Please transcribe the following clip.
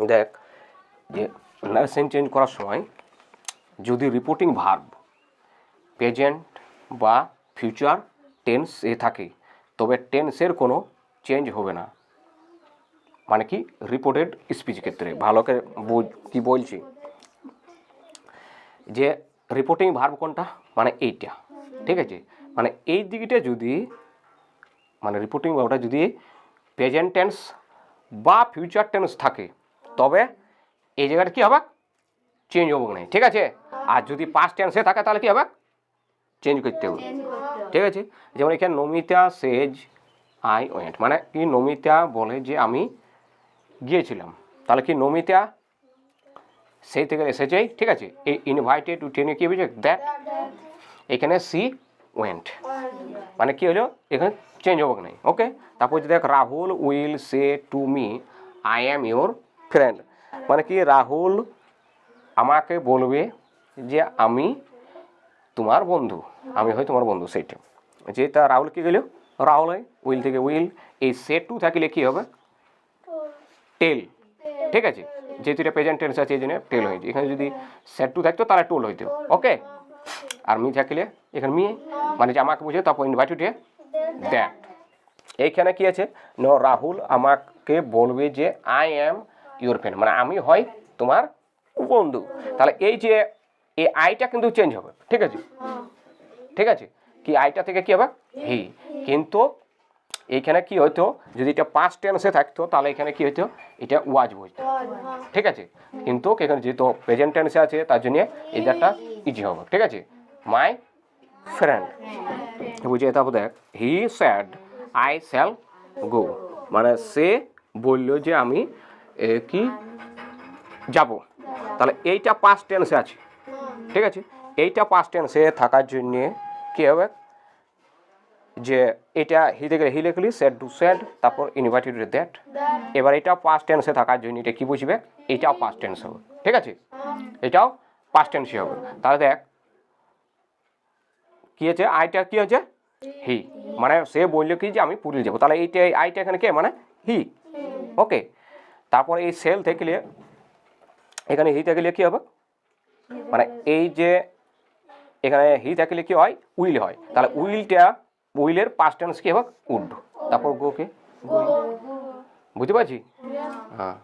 দেখ যে narration change করার সময় যদি রিপোর্টিং ভার্ব প্রেজেন্ট বা ফিউচার টেন্স এ থাকে তবে টেন্সের কোনো চেঞ্জ হবে না। মানে কি রিপোর্টেড স্পিচ ক্ষেত্রে ভালো করে কি বলছি যে রিপোর্টিং ভার্ব কোনটা মানে এইটা, ঠিক আছে। মানে এই দিকটা যদি মানে রিপোর্টিং ভার্বটা যদি প্রেজেন্ট টেন্স বা ফিউচার টেন্স থাকে তবে এই জায়গাটা কী হবে চেঞ্জ হবে না, ঠিক আছে। আর যদি পাস্ট টেন্সে থাকে তাহলে কী হবে চেঞ্জ করতে হবে, ঠিক আছে। যেমন এখানে নমিতা সেজ আই ওয়েন্ট, মানে কি নমিতা বলে যে আমি গিয়েছিলাম, তাহলে কি নমিতা সেই থেকে এসেছে, ঠিক আছে। এই ইনভাইটেড টু টেনে কী হয়েছে দ্যাট, এখানে সি ওয়েন্ট, মানে কি হলো এখানে চেঞ্জ হবে না, ওকে। তারপর যদি দেখ Rahul will say to me I am your friend, মানে কি রাহুল আমাকে বলবে যে আমি তোমার বন্ধু, আমি হই তোমার বন্ধু, সেইটা যেটা রাহুল কি গেল রাহুল হয়, উইল থেকে উইল, এই সে টু থাকলে কি হবে টেল, ঠিক আছে। যেহেতু এটা প্রেজেন্ট টেন্স আছে এই জন্য টেল হয়েছে। এখানে যদি সেট টু থাকতো তাহলে টোল হইতো, ওকে। আর মি থাকলে এখানে মি, মানে যে আমাকে বুঝে তারপর ইনভাইটেড দ্যাট। এইখানে কি আছে নো রাহুল আমাকে বলবে যে আই অ্যাম ইউর ফ্রেন্ড, মানে আমি হয় তোমার বন্ধু। তাহলে এই যে এই আইটা কিন্তু চেঞ্জ হবে, ঠিক আছে, ঠিক আছে। কি আইটা থেকে কি হবে হি, কিন্তু এইখানে কি হইতো যদি এটা পাস্ট টেন্সে থাকতো তাহলে এখানে কি হইতো এটা ওয়াজ বুঝতো, ঠিক আছে। কিন্তু এখানে যেহেতু প্রেজেন্ট টেন্সে আছে তার জন্য এইটা ইজি হবে, ঠিক আছে। মাই ফ্রেন্ড বুঝে, তারপর দেখ হি স্যাড আই শ্যাল গো, মানে সে বলল যে আমি কি যাব, তাহলে এইটা পাস্ট টেন্সে আছে, ঠিক আছে। এইটা পাস্ট টেন্সে থাকার জন্যে কী হবে যে এটা হি থেকে হি লিখলি স্যাড টু স্যাড, তারপর ইনভাইটেড দ্যাট। এবার এটাও পাস্ট টেন্সে থাকার জন্য এটা কী বুঝবে এটাও পাস্ট টেন্স হবে, ঠিক আছে, এটাও পাস্ট টেন্সই হবে। তাহলে দেখ কী হয়েছে আইটা কী হয়েছে হি, মানে সে বললো কি যে আমি পুরী যাবো, তাহলে এইটা আইটা এখানে কে মানে হি, ওকে। তারপর এই সেল থেকে এখানে হি থাকলে কী হবে মানে এই যে এখানে হি থাকলে কি হয় উইল হয়, তাহলে উইলটা উইলের পাস্ট টেন্স কি হবে উড, তারপর গো কে গো, বুঝতে পারছি হ্যাঁ।